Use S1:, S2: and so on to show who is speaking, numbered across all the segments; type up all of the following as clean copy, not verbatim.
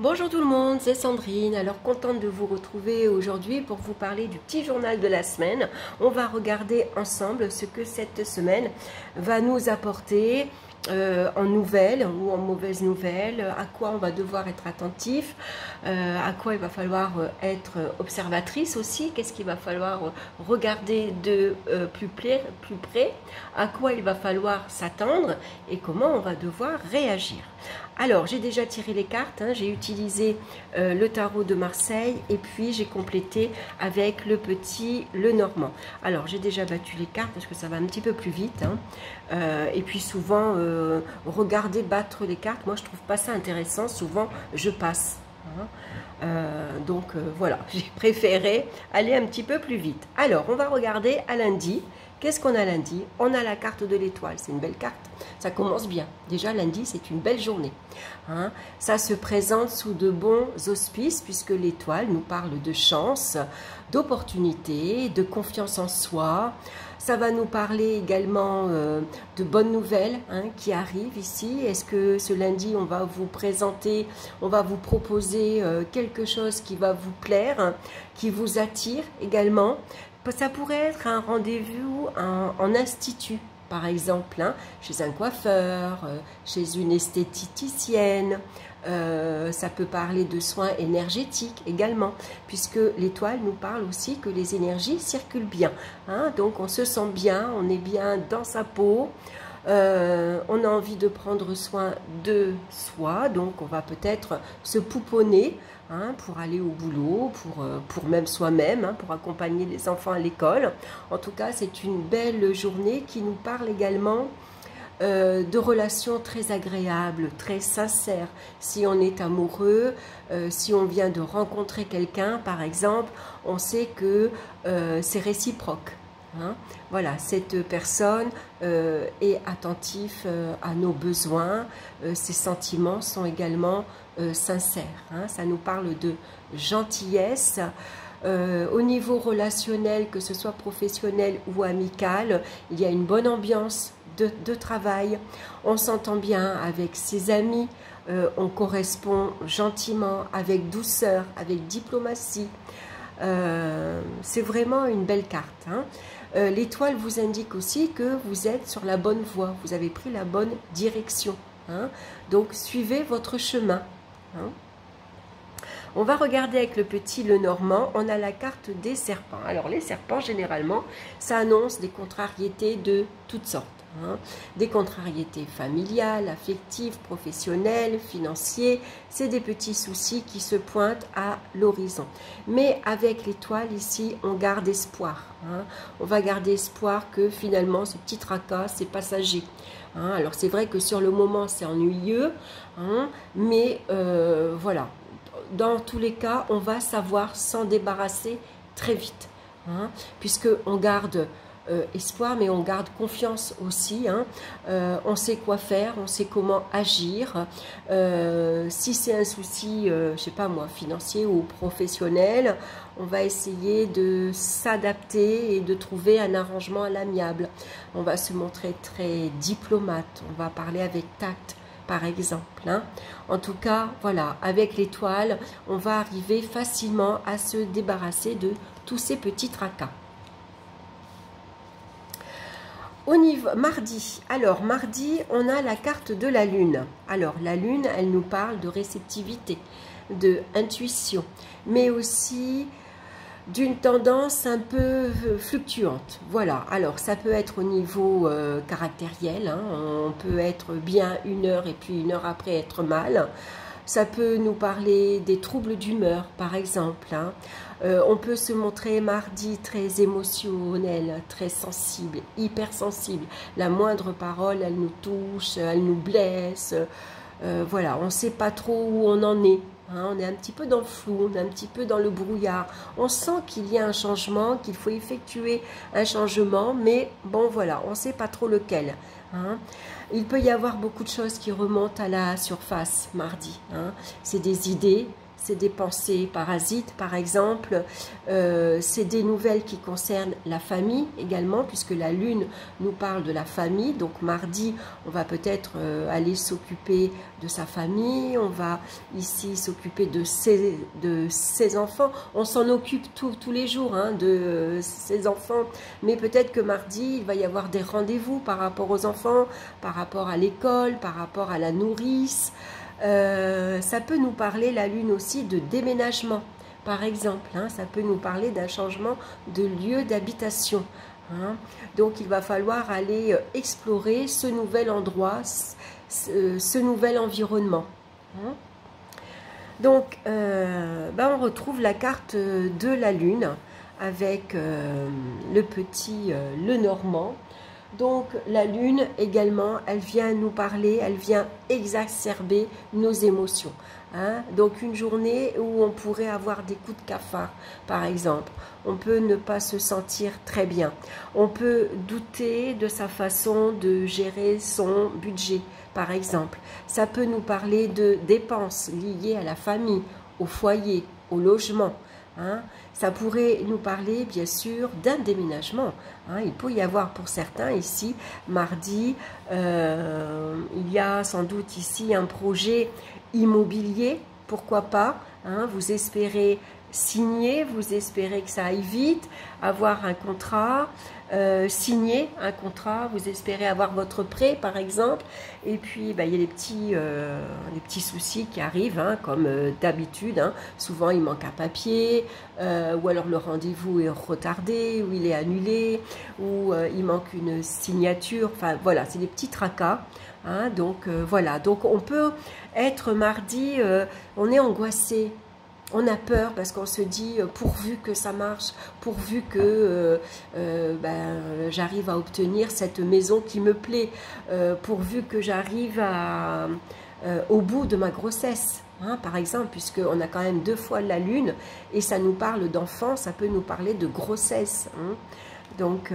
S1: Bonjour tout le monde, c'est Sandrine. Alors contente de vous retrouver aujourd'hui pour vous parler du petit journal de la semaine. On va regarder ensemble ce que cette semaine va nous apporter en nouvelles ou en mauvaises nouvelles, à quoi on va devoir être attentif, à quoi il va falloir être observatrice aussi, qu'est-ce qu'il va falloir regarder de plus près, à quoi il va falloir s'attendre et comment on va devoir réagir. Alors, j'ai déjà tiré les cartes, hein, j'ai utilisé le tarot de Marseille et puis j'ai complété avec le petit Lenormand. Alors, j'ai déjà battu les cartes parce que ça va un petit peu plus vite. Hein. Et puis souvent, regarder battre les cartes, moi je trouve pas ça intéressant, souvent je passe. Hein. Voilà, j'ai préféré aller un petit peu plus vite. Alors, on va regarder à lundi. Qu'est-ce qu'on a lundi? On a la carte de l'étoile, c'est une belle carte, ça commence bien. Déjà lundi, c'est une belle journée. Hein. Ça se présente sous de bons auspices puisque l'étoile nous parle de chance, d'opportunité, de confiance en soi. Ça va nous parler également de bonnes nouvelles hein, qui arrivent ici. Est-ce que ce lundi, on va vous présenter, on va vous proposer quelque chose qui va vous plaire, qui vous attire également? Ça pourrait être un rendez-vous en institut, par exemple, hein, chez un coiffeur, chez une esthéticienne. Ça peut parler de soins énergétiques également, puisque l'étoile nous parle aussi que les énergies circulent bien. Hein, donc on se sent bien, on est bien dans sa peau. On a envie de prendre soin de soi, donc on va peut-être se pouponner hein, pour aller au boulot, pour même soi-même, hein, pour accompagner les enfants à l'école. En tout cas, c'est une belle journée qui nous parle également de relations très agréables, très sincères. Si on est amoureux, si on vient de rencontrer quelqu'un, par exemple, on sait que c'est réciproque. Hein. Voilà, cette personne est attentive à nos besoins, ses sentiments sont également sincères. Hein. Ça nous parle de gentillesse. Au niveau relationnel, que ce soit professionnel ou amical, il y a une bonne ambiance de travail, on s'entend bien avec ses amis, on correspond gentiment, avec douceur, avec diplomatie. C'est vraiment une belle carte. Hein. L'étoile vous indique aussi que vous êtes sur la bonne voie, vous avez pris la bonne direction. Hein. Donc suivez votre chemin. Hein. On va regarder avec le petit Lenormand, on a la carte des serpents. Alors les serpents, généralement, ça annonce des contrariétés de toutes sortes. Hein. Des contrariétés familiales, affectives, professionnelles, financières. C'est des petits soucis qui se pointent à l'horizon. Mais avec l'étoile ici, on garde espoir. Hein. On va garder espoir que finalement, ce petit tracas, c'est passager. Hein. Alors c'est vrai que sur le moment, c'est ennuyeux, hein, mais voilà. Dans tous les cas, on va savoir s'en débarrasser très vite, hein, puisqu'on garde espoir, mais on garde confiance aussi. Hein. On sait quoi faire, on sait comment agir. Si c'est un souci, je sais pas moi, financier ou professionnel, on va essayer de s'adapter et de trouver un arrangement à l'amiable. On va se montrer très diplomate, on va parler avec tact, par exemple. Hein. En tout cas, voilà, avec l'étoile, on va arriver facilement à se débarrasser de tous ces petits tracas. Au niveau mardi, alors mardi, on a la carte de la lune. Alors la lune, elle nous parle de réceptivité, de intuition, mais aussi d'une tendance un peu fluctuante. Voilà, alors ça peut être au niveau caractériel, hein. On peut être bien une heure et puis une heure après être mal. Ça peut nous parler des troubles d'humeur, par exemple. Hein. On peut se montrer mardi très émotionnel, très sensible, hypersensible. La moindre parole, elle nous touche, elle nous blesse. Voilà, on ne sait pas trop où on en est. Hein, on est un petit peu dans le flou, on est un petit peu dans le brouillard. On sent qu'il y a un changement, qu'il faut effectuer un changement, mais bon voilà, on ne sait pas trop lequel. Hein. Il peut y avoir beaucoup de choses qui remontent à la surface mardi. Hein. C'est des idées, c'est des pensées parasites par exemple, c'est des nouvelles qui concernent la famille également, puisque la lune nous parle de la famille. Donc mardi, on va peut-être aller s'occuper de sa famille, on va ici s'occuper de ses enfants. On s'en occupe tous les jours hein, de ses enfants, mais peut-être que mardi, il va y avoir des rendez-vous par rapport aux enfants, par rapport à l'école, par rapport à la nourrice. Ça peut nous parler, la lune aussi, de déménagement, par exemple. Hein, ça peut nous parler d'un changement de lieu d'habitation. Hein. Donc, il va falloir aller explorer ce nouvel endroit, ce nouvel environnement. Hein. Donc, on retrouve la carte de la lune avec le petit Lenormand. Donc la lune également, elle vient nous parler, elle vient exacerber nos émotions. Hein. Donc une journée où on pourrait avoir des coups de cafard, par exemple. On peut ne pas se sentir très bien. On peut douter de sa façon de gérer son budget, par exemple. Ça peut nous parler de dépenses liées à la famille, au foyer, au logement. Hein. Ça pourrait nous parler bien sûr d'un déménagement. Hein. Il peut y avoir pour certains ici, mardi, il y a sans doute ici un projet immobilier, pourquoi pas. Hein. Vous espérez signer, vous espérez que ça aille vite, avoir un contrat, signer un contrat, vous espérez avoir votre prêt par exemple, et puis il y a les petits soucis qui arrivent, hein, comme d'habitude, hein. Souvent il manque un papier, ou alors le rendez-vous est retardé, ou il est annulé, ou il manque une signature, enfin voilà, c'est des petits tracas. Hein, donc voilà, donc on peut être mardi, on est angoissé. On a peur parce qu'on se dit pourvu que ça marche, pourvu que j'arrive à obtenir cette maison qui me plaît, pourvu que j'arrive au bout de ma grossesse, hein, par exemple, puisqu'on a quand même 2 fois la lune et ça nous parle d'enfant, ça peut nous parler de grossesse. Hein. Donc,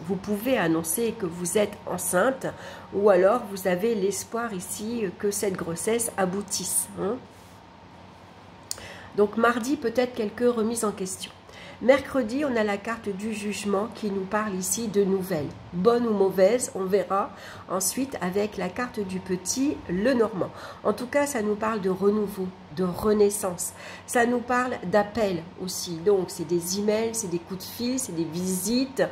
S1: vous pouvez annoncer que vous êtes enceinte ou alors vous avez l'espoir ici que cette grossesse aboutisse. Hein. Donc mardi, peut-être quelques remises en question. Mercredi, on a la carte du jugement qui nous parle ici de nouvelles. Bonnes ou mauvaises, on verra ensuite avec la carte du petit Lenormand. En tout cas, ça nous parle de renouveau, de renaissance. Ça nous parle d'appel aussi. Donc, c'est des emails, c'est des coups de fil, c'est des visites.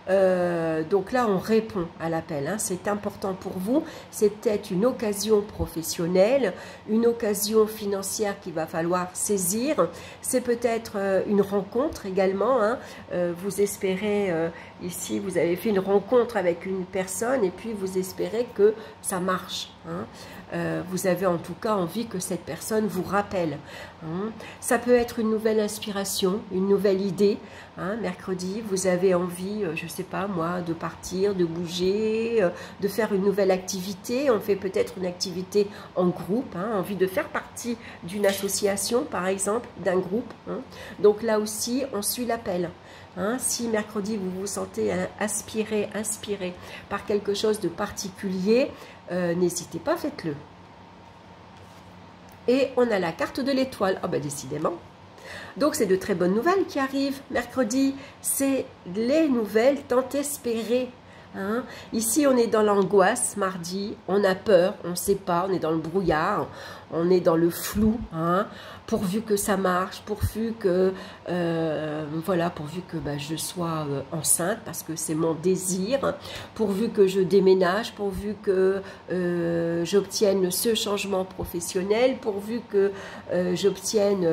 S1: Donc là, on répond à l'appel. Hein. C'est important pour vous. C'est peut-être une occasion professionnelle, une occasion financière qu'il va falloir saisir. C'est peut-être une rencontre également. Hein. Vous espérez, ici, vous avez fait une rencontre avec une personne et puis vous espérez que ça marche. Hein. Vous avez en tout cas envie que cette personne vous rappelle. Hein. Ça peut être une nouvelle inspiration, une nouvelle idée. Hein. Mercredi, vous avez envie, je ne sais pas moi, de partir, de bouger, de faire une nouvelle activité. On fait peut-être une activité en groupe, hein, envie de faire partie d'une association, par exemple, d'un groupe. Hein. Donc là aussi, on suit l'appel. Hein, si mercredi vous vous sentez inspiré par quelque chose de particulier, n'hésitez pas, faites-le. Et on a la carte de l'étoile. Ah ben décidément. Donc c'est de très bonnes nouvelles qui arrivent mercredi. C'est les nouvelles tant espérées. Hein. Ici on est dans l'angoisse mardi, on a peur, on ne sait pas, on est dans le brouillard, on est dans le flou. Hein. Pourvu que ça marche, pourvu que je sois enceinte parce que c'est mon désir, pourvu que je déménage, pourvu que j'obtienne ce changement professionnel, pourvu que j'obtienne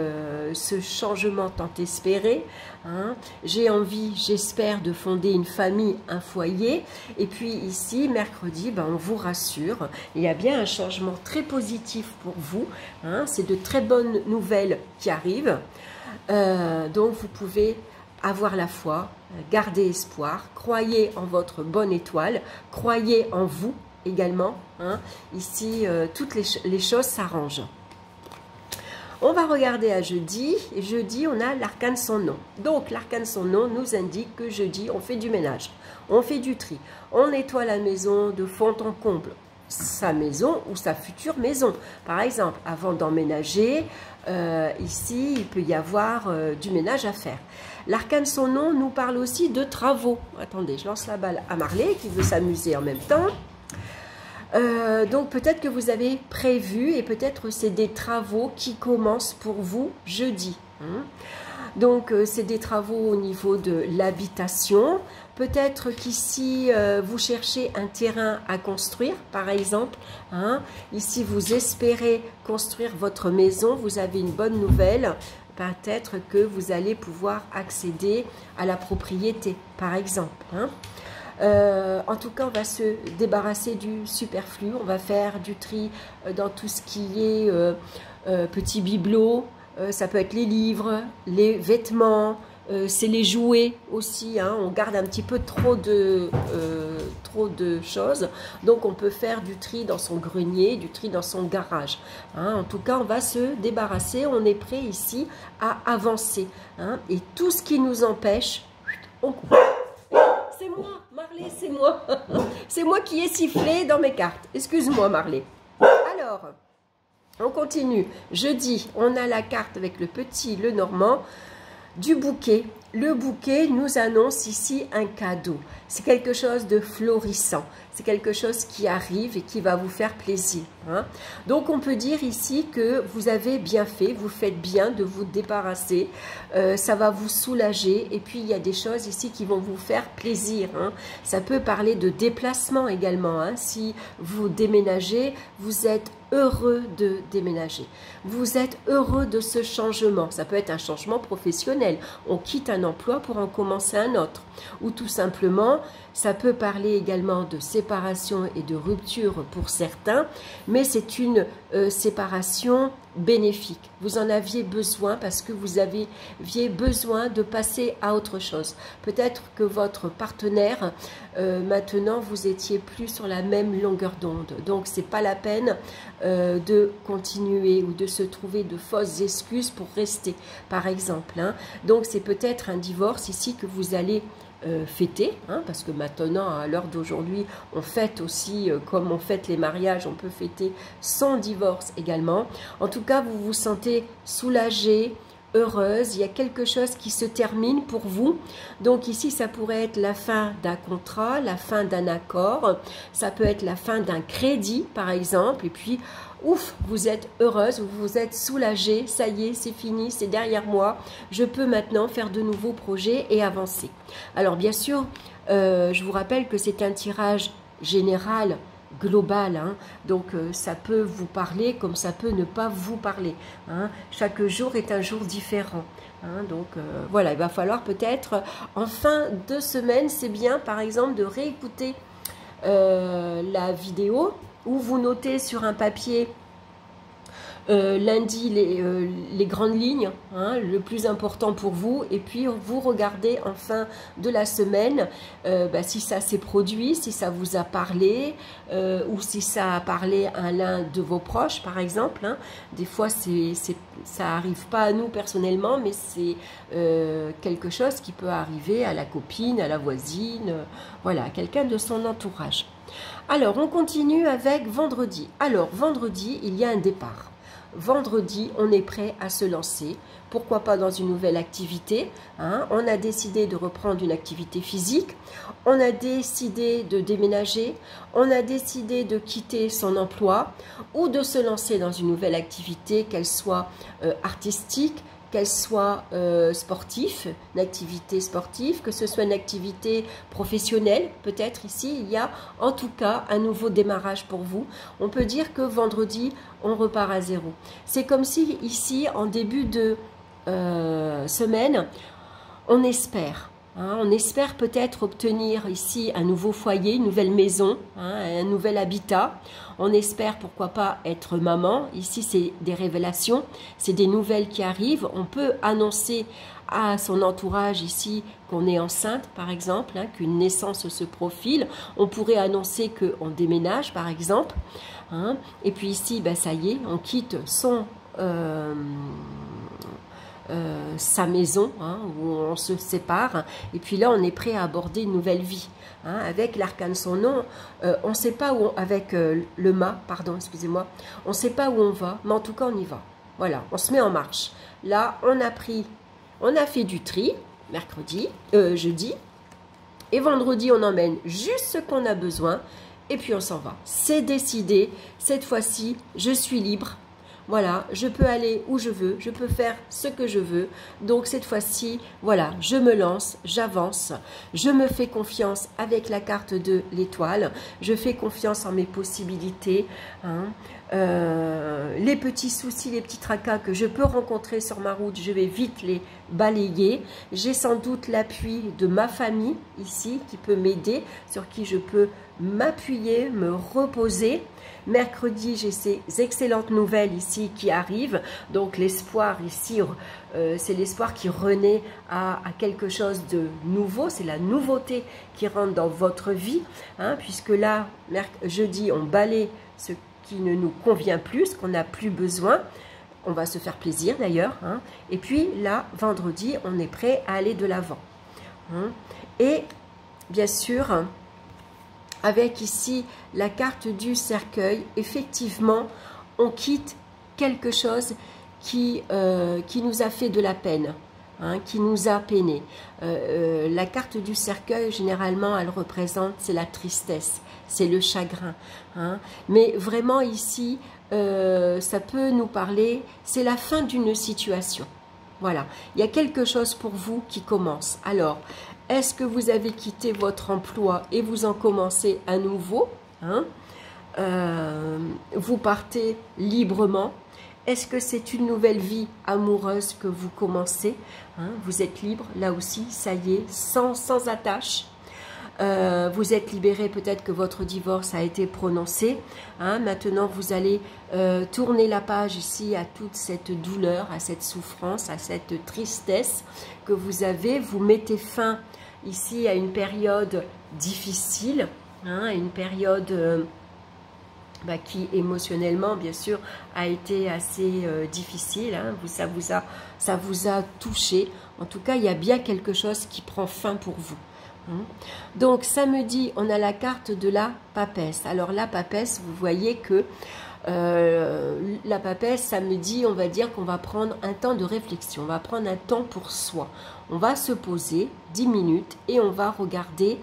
S1: ce changement tant espéré. Hein. J'ai envie, j'espère, de fonder une famille, un foyer. Et puis ici, mercredi, on vous rassure, il y a bien un changement très positif pour vous. Hein. C'est de très bonnes nouvelles qui arrivent. Donc vous pouvez avoir la foi, garder espoir, croyez en votre bonne étoile, croyez en vous également. Hein. Ici, toutes les choses s'arrangent. On va regarder à jeudi. Et jeudi, on a l'arcane son nom. Donc, l'arcane son nom nous indique que jeudi, on fait du ménage, on fait du tri, on nettoie la maison de fond en comble. sa maison ou sa future maison. Par exemple, avant d'emménager, ici, il peut y avoir du ménage à faire. L'arcane son nom nous parle aussi de travaux. Attendez, je lance la balle à Marley qui veut s'amuser en même temps. Donc peut-être que vous avez prévu et peut-être c'est des travaux qui commencent pour vous jeudi. Donc c'est des travaux au niveau de l'habitation. Peut-être qu'ici vous cherchez un terrain à construire par exemple. Ici vous espérez construire votre maison, vous avez une bonne nouvelle. Peut-être que vous allez pouvoir accéder à la propriété par exemple. En tout cas, on va se débarrasser du superflu, on va faire du tri dans tout ce qui est petits bibelots, ça peut être les livres, les vêtements, c'est les jouets aussi, on garde un petit peu trop de choses, donc on peut faire du tri dans son grenier, du tri dans son garage. En tout cas, on va se débarrasser, on est prêt ici à avancer. Et tout ce qui nous empêche, on coupe. C'est moi, Marley, c'est moi. C'est moi qui ai sifflé dans mes cartes. Excuse-moi, Marley. Alors, on continue. Jeudi, on a la carte avec le petit Lenormand du bouquet. Le bouquet nous annonce ici un cadeau. C'est quelque chose de florissant. C'est quelque chose qui arrive et qui va vous faire plaisir. Donc, on peut dire ici que vous avez bien fait, vous faites bien de vous débarrasser. Ça va vous soulager. Et puis, il y a des choses ici qui vont vous faire plaisir. Ça peut parler de déplacement également. Si vous déménagez, vous êtes heureux de déménager. Vous êtes heureux de ce changement. Ça peut être un changement professionnel. On quitte un emploi pour en commencer un autre. Ou tout simplement, ça peut parler également de séparation et de rupture pour certains, mais c'est une séparation bénéfique. Vous en aviez besoin parce que vous aviez besoin de passer à autre chose. Peut-être que votre partenaire, maintenant, vous étiez plus sur la même longueur d'onde. Donc, c'est pas la peine de continuer ou de se trouver de fausses excuses pour rester, par exemple. Donc, c'est peut-être un divorce ici que vous allez fêter, parce que maintenant, à l'heure d'aujourd'hui, on fête aussi, comme on fête les mariages, on peut fêter son divorce également. En tout cas, vous vous sentez soulagé, heureuse, il y a quelque chose qui se termine pour vous. Donc ici, ça pourrait être la fin d'un contrat, la fin d'un accord, ça peut être la fin d'un crédit, par exemple, et puis ouf, vous êtes heureuse, vous êtes soulagée, ça y est, c'est fini, c'est derrière moi, je peux maintenant faire de nouveaux projets et avancer. Alors bien sûr, je vous rappelle que c'est un tirage général, global, donc ça peut vous parler comme ça peut ne pas vous parler. Chaque jour est un jour différent. Donc voilà, il va falloir peut-être en fin de semaine, c'est bien par exemple de réécouter la vidéo, où vous notez sur un papier lundi les grandes lignes, le plus important pour vous, et puis vous regardez en fin de la semaine si ça s'est produit, si ça vous a parlé, ou si ça a parlé à l'un de vos proches par exemple. Des fois ça n'arrive pas à nous personnellement, mais c'est quelque chose qui peut arriver à la copine, à la voisine, voilà, à quelqu'un de son entourage. Alors, on continue avec vendredi. Alors, vendredi, il y a un départ. Vendredi, on est prêt à se lancer. Pourquoi pas dans une nouvelle activité, On a décidé de reprendre une activité physique. On a décidé de déménager. On a décidé de quitter son emploi ou de se lancer dans une nouvelle activité, qu'elle soit artistique, qu'elle soit sportive, une activité sportive, que ce soit une activité professionnelle, peut-être ici, il y a en tout cas un nouveau démarrage pour vous. On peut dire que vendredi, on repart à zéro. C'est comme si ici, en début de semaine, on espère. On espère peut-être obtenir ici un nouveau foyer, une nouvelle maison, un nouvel habitat. On espère pourquoi pas être maman. Ici, c'est des révélations, c'est des nouvelles qui arrivent. On peut annoncer à son entourage ici qu'on est enceinte, par exemple, qu'une naissance se profile. On pourrait annoncer qu'on déménage, par exemple. Et puis ici, ça y est, on quitte son sa maison, hein, où on se sépare, et puis là on est prêt à aborder une nouvelle vie. Hein, avec l'arcane son nom, on ne sait pas où, avec le mât, pardon, excusez-moi, on ne sait pas où on va, mais en tout cas on y va. Voilà, on se met en marche. Là, on a fait du tri, jeudi, et vendredi, on emmène juste ce qu'on a besoin, et puis on s'en va. C'est décidé, cette fois-ci, je suis libre. Voilà, je peux aller où je veux, je peux faire ce que je veux. Donc cette fois-ci, voilà, je me lance, j'avance, je me fais confiance avec la carte de l'étoile, je fais confiance en mes possibilités. Hein. Les petits soucis, les petits tracas que je peux rencontrer sur ma route, je vais vite les balayer. J'ai sans doute l'appui de ma famille ici qui peut m'aider, sur qui je peux m'appuyer, me reposer. Mercredi, j'ai ces excellentes nouvelles ici qui arrivent. Donc l'espoir ici, c'est l'espoir qui renaît à quelque chose de nouveau. C'est la nouveauté qui rentre dans votre vie. Hein, puisque là, jeudi, on balaye ce qui ne nous convient plus, ce qu'on n'a plus besoin. On va se faire plaisir d'ailleurs. Hein. Et puis là, vendredi, on est prêt à aller de l'avant. Hein. Et bien sûr, avec ici la carte du cercueil, effectivement, on quitte quelque chose qui nous a fait de la peine, hein, qui nous a peiné. La carte du cercueil, généralement, elle représente, c'est la tristesse, c'est le chagrin. Hein. Mais vraiment ici, ça peut nous parler, c'est la fin d'une situation. Voilà, il y a quelque chose pour vous qui commence. Alors, est-ce que vous avez quitté votre emploi et vous en commencez à nouveau, hein? Vous partez librement. Est-ce que c'est une nouvelle vie amoureuse que vous commencez, hein? Vous êtes libre, là aussi, ça y est, sans attache. Vous êtes libéré, peut-être que votre divorce a été prononcé. Hein, maintenant, vous allez tourner la page ici à toute cette douleur, à cette souffrance, à cette tristesse que vous avez. Vous mettez fin ici à une période difficile, hein, une période qui émotionnellement, bien sûr, a été assez difficile. Hein, ça vous a touché. En tout cas, il y a bien quelque chose qui prend fin pour vous. Donc samedi, on a la carte de la papesse. Alors la papesse, vous voyez que la papesse, samedi, on va dire qu'on va prendre un temps de réflexion, on va prendre un temps pour soi. On va se poser 10 minutes et on va regarder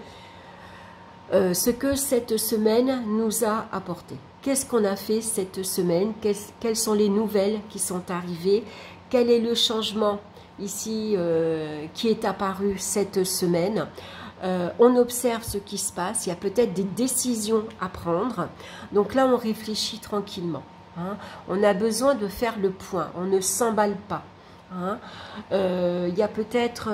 S1: ce que cette semaine nous a apporté. Qu'est-ce qu'on a fait cette semaine? Quelles sont les nouvelles qui sont arrivées? Quel est le changement ici qui est apparu cette semaine? On observe ce qui se passe, il y a peut-être des décisions à prendre. Donc là, on réfléchit tranquillement. Hein. On a besoin de faire le point, on ne s'emballe pas. Hein. Il y a peut-être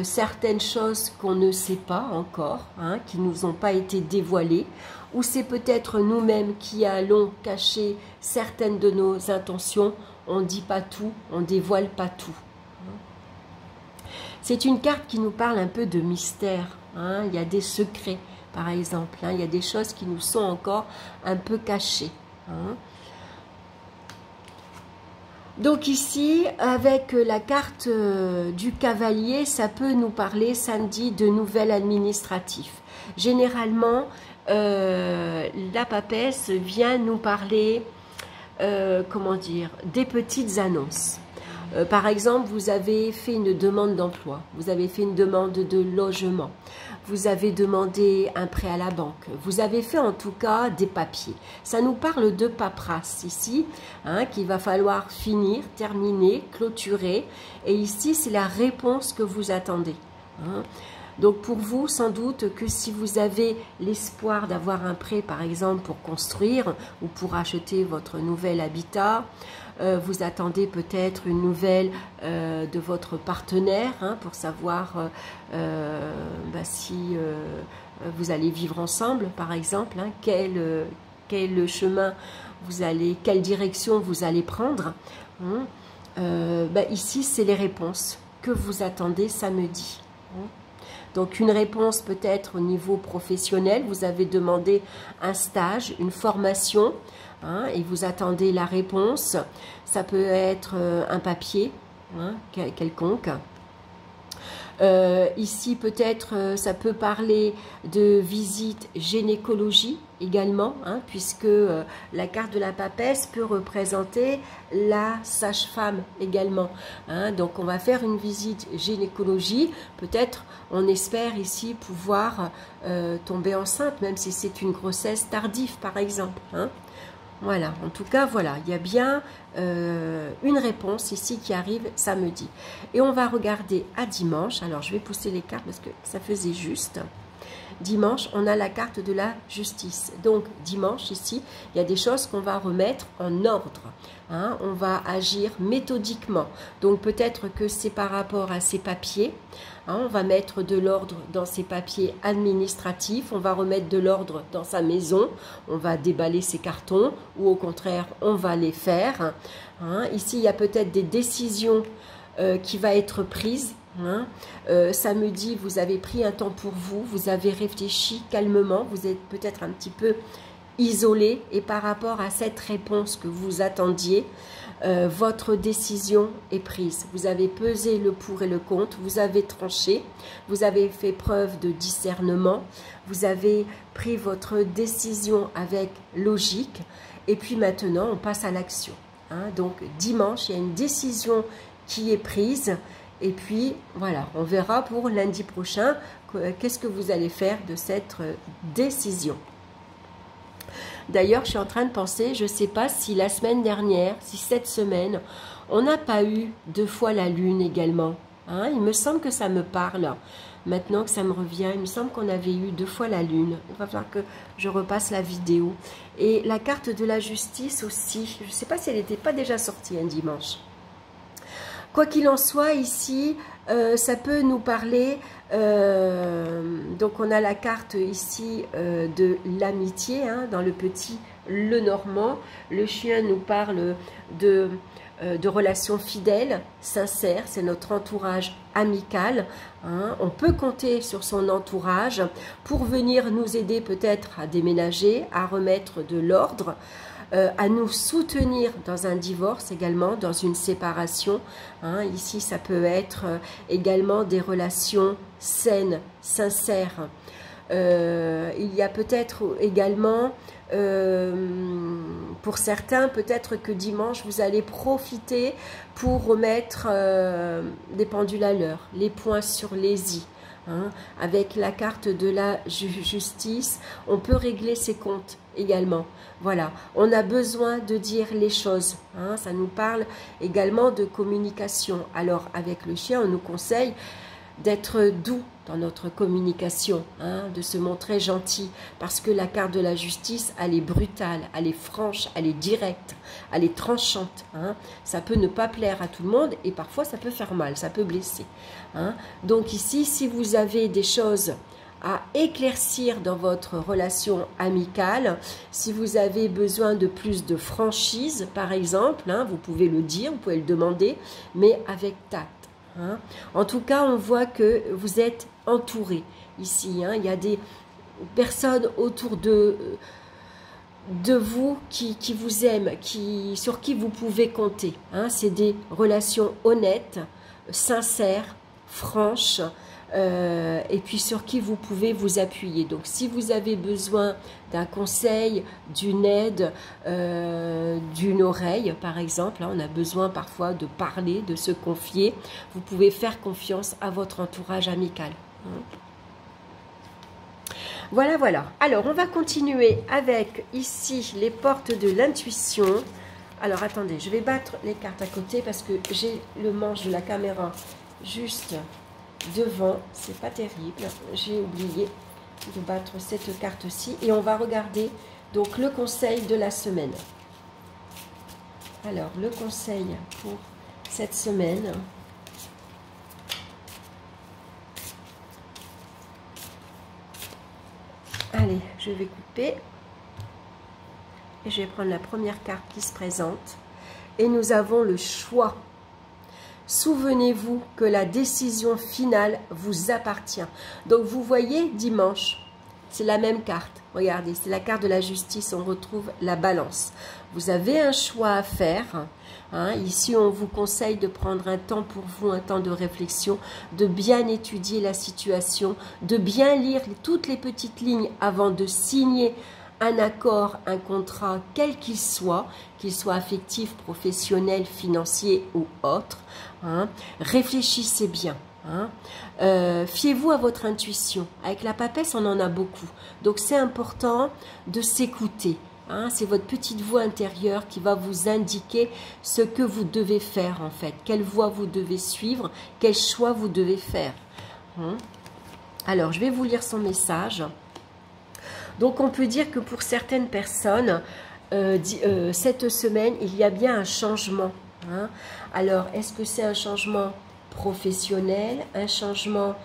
S1: certaines choses qu'on ne sait pas encore, hein, qui ne nous ont pas été dévoilées, ou c'est peut-être nous-mêmes qui allons cacher certaines de nos intentions. On ne dit pas tout, on ne dévoile pas tout. C'est une carte qui nous parle un peu de mystère. Hein. Il y a des secrets, par exemple. Hein. Il y a des choses qui nous sont encore un peu cachées. Hein. Donc ici, avec la carte du cavalier, ça peut nous parler samedi de nouvelles administratives. Généralement, la papesse vient nous parler, comment dire, des petites annonces. Par exemple, vous avez fait une demande d'emploi, vous avez fait une demande de logement, vous avez demandé un prêt à la banque, vous avez fait en tout cas des papiers. Ça nous parle de paperasse ici, hein, qu'il va falloir finir, terminer, clôturer. Et ici, c'est la réponse que vous attendez. Hein. Donc pour vous, sans doute que si vous avez l'espoir d'avoir un prêt, par exemple, pour construire ou pour acheter votre nouvel habitat, vous attendez peut-être une nouvelle de votre partenaire, hein, pour savoir si vous allez vivre ensemble, par exemple, hein, quel chemin vous allez, quelle direction vous allez prendre. Hein. Ici, c'est les réponses que vous attendez samedi. Hein. Donc une réponse peut-être au niveau professionnel, vous avez demandé un stage, une formation, hein, et vous attendez la réponse. Ça peut être un papier, hein, quelconque. Ici peut-être ça peut parler de visite gynécologie également, hein, puisque la carte de la papesse peut représenter la sage-femme également, hein. Donc on va faire une visite gynécologie, peut-être on espère ici pouvoir tomber enceinte, même si c'est une grossesse tardive par exemple, hein. Voilà, en tout cas, voilà, il y a bien une réponse ici qui arrive samedi. Et on va regarder à dimanche. Alors, je vais pousser les cartes parce que ça faisait juste. Dimanche, on a la carte de la justice. Donc, dimanche, ici, il y a des choses qu'on va remettre en ordre, hein. On va agir méthodiquement. Donc, peut-être que c'est par rapport à ces papiers. Hein, on va mettre de l'ordre dans ses papiers administratifs. On va remettre de l'ordre dans sa maison. On va déballer ses cartons ou au contraire, on va les faire. Hein, ici, il y a peut-être des décisions qui vont être prises. Hein. Samedi, vous avez pris un temps pour vous, vous avez réfléchi calmement, vous êtes peut-être un petit peu isolé et par rapport à cette réponse que vous attendiez, votre décision est prise. Vous avez pesé le pour et le contre, vous avez tranché, vous avez fait preuve de discernement, vous avez pris votre décision avec logique et puis maintenant on passe à l'action. Hein. Donc dimanche, il y a une décision qui est prise. Et puis, voilà, on verra pour lundi prochain qu'est-ce que vous allez faire de cette décision. D'ailleurs, je suis en train de penser, je ne sais pas si la semaine dernière, si cette semaine, on n'a pas eu 2 fois la lune également. Hein, il me semble que ça me parle. Maintenant que ça me revient, il me semble qu'on avait eu 2 fois la lune. Il va falloir que je repasse la vidéo. Et la carte de la justice aussi. Je ne sais pas si elle n'était pas déjà sortie un dimanche. Quoi qu'il en soit, ici, ça peut nous parler, donc on a la carte ici de l'amitié, hein, dans le petit Lenormand. Le chien nous parle de relations fidèles, sincères, c'est notre entourage amical. Hein. On peut compter sur son entourage pour venir nous aider peut-être à déménager, à remettre de l'ordre, à nous soutenir dans un divorce également, dans une séparation. Hein. Ici, ça peut être également des relations saines, sincères. Il y a peut-être également, pour certains, peut-être que dimanche, vous allez profiter pour remettre des pendules à l'heure, les points sur les i. Hein. Avec la carte de la justice, on peut régler ses comptes également. Voilà, on a besoin de dire les choses. Hein. Ça nous parle également de communication. Alors, avec le chien, on nous conseille d'être doux dans notre communication, hein, de se montrer gentil, parce que la carte de la justice, elle est brutale, elle est franche, elle est directe, elle est tranchante. Hein. Ça peut ne pas plaire à tout le monde et parfois ça peut faire mal, ça peut blesser. Hein. Donc ici, si vous avez des choses à éclaircir dans votre relation amicale, si vous avez besoin de plus de franchise, par exemple, hein, vous pouvez le dire, vous pouvez le demander, mais avec tact. Hein. En tout cas, on voit que vous êtes entouré ici. Hein. Il y a des personnes autour de vous qui vous aiment, sur qui vous pouvez compter. Hein. C'est des relations honnêtes, sincères, franches, et puis sur qui vous pouvez vous appuyer. Donc si vous avez besoin d'un conseil, d'une aide, d'une oreille par exemple, hein, on a besoin parfois de parler, de se confier, vous pouvez faire confiance à votre entourage amical. Voilà, voilà. Alors on va continuer avec ici les portes de l'intuition. Alors attendez, je vais battre les cartes à côté parce que j'ai le manche de la caméra juste devant, c'est pas terrible, j'ai oublié de battre cette carte-ci et on va regarder donc le conseil de la semaine. Alors le conseil pour cette semaine, allez, je vais couper et je vais prendre la première carte qui se présente et nous avons le choix. Souvenez-vous que la décision finale vous appartient. Donc vous voyez dimanche, c'est la même carte. Regardez, c'est la carte de la justice, on retrouve la balance. Vous avez un choix à faire. Hein. Ici, on vous conseille de prendre un temps pour vous, un temps de réflexion, de bien étudier la situation, de bien lire toutes les petites lignes avant de signer un accord, un contrat, quel qu'il soit affectif, professionnel, financier ou autre. Hein. Réfléchissez bien. Hein. Fiez-vous à votre intuition. Avec la papesse, on en a beaucoup. Donc, c'est important de s'écouter. Hein. C'est votre petite voix intérieure qui va vous indiquer ce que vous devez faire, en fait. Quelle voie vous devez suivre, quel choix vous devez faire. Hein. Alors, je vais vous lire son message. Donc, on peut dire que pour certaines personnes, cette semaine, il y a bien un changement. Hein. Alors, est-ce que c'est un changement professionnel, un changement,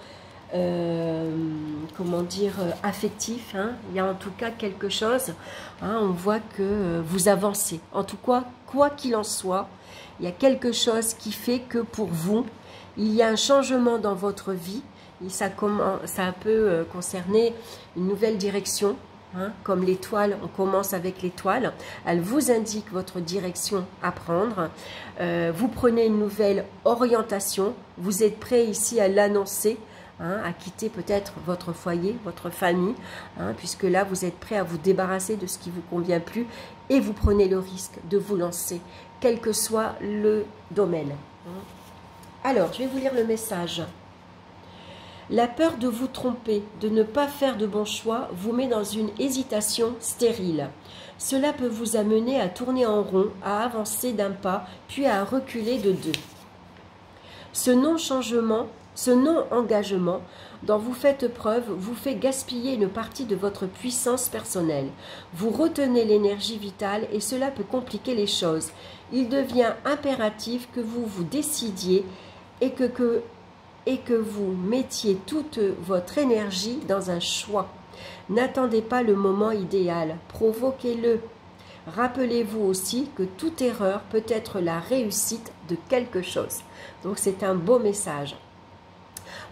S1: comment dire, affectif, hein. Il y a en tout cas quelque chose, hein, on voit que vous avancez. En tout cas, quoi qu'il en soit, il y a quelque chose qui fait que pour vous, il y a un changement dans votre vie, et ça peut concerner une nouvelle direction. Hein, comme l'étoile, on commence avec l'étoile, elle vous indique votre direction à prendre, vous prenez une nouvelle orientation, vous êtes prêt ici à l'annoncer, hein, à quitter peut-être votre foyer, votre famille, hein, puisque là vous êtes prêt à vous débarrasser de ce qui ne vous convient plus et vous prenez le risque de vous lancer, quel que soit le domaine. Alors, je vais vous lire le message. La peur de vous tromper, de ne pas faire de bons choix, vous met dans une hésitation stérile. Cela peut vous amener à tourner en rond, à avancer d'un pas, puis à reculer de deux. Ce non-changement, ce non-engagement dont vous faites preuve vous fait gaspiller une partie de votre puissance personnelle. Vous retenez l'énergie vitale et cela peut compliquer les choses. Il devient impératif que vous vous décidiez et que vous mettiez toute votre énergie dans un choix. N'attendez pas le moment idéal, provoquez-le. Rappelez-vous aussi que toute erreur peut être la réussite de quelque chose. Donc c'est un beau message.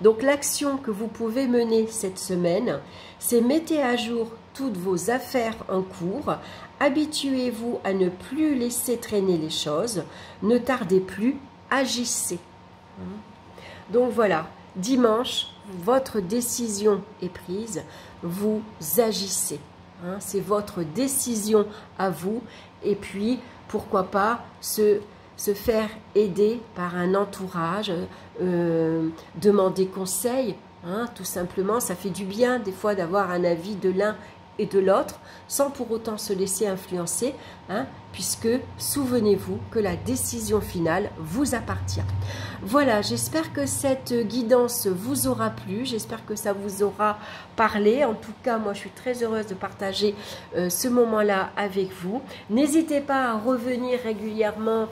S1: Donc l'action que vous pouvez mener cette semaine, c'est mettez à jour toutes vos affaires en cours, habituez-vous à ne plus laisser traîner les choses, ne tardez plus, agissez. Donc voilà, dimanche, votre décision est prise, vous agissez. Hein, c'est votre décision à vous. Et puis, pourquoi pas se faire aider par un entourage, demander conseil. Hein, tout simplement, ça fait du bien des fois d'avoir un avis de l'un et de l'autre, sans pour autant se laisser influencer, hein, puisque souvenez-vous que la décision finale vous appartient. Voilà, j'espère que cette guidance vous aura plu, j'espère que ça vous aura parlé. En tout cas, moi je suis très heureuse de partager ce moment-là avec vous. N'hésitez pas à revenir régulièrement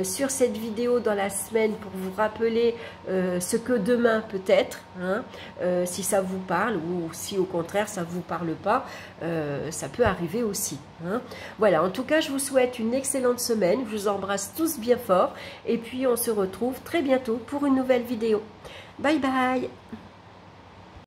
S1: sur cette vidéo dans la semaine pour vous rappeler ce que demain peut être, hein, si ça vous parle ou si au contraire ça ne vous parle pas, ça peut arriver aussi. Hein. Voilà, en tout cas je vous souhaite une excellente semaine, je vous embrasse tous bien fort et puis on se retrouve très bientôt pour une nouvelle vidéo. Bye bye.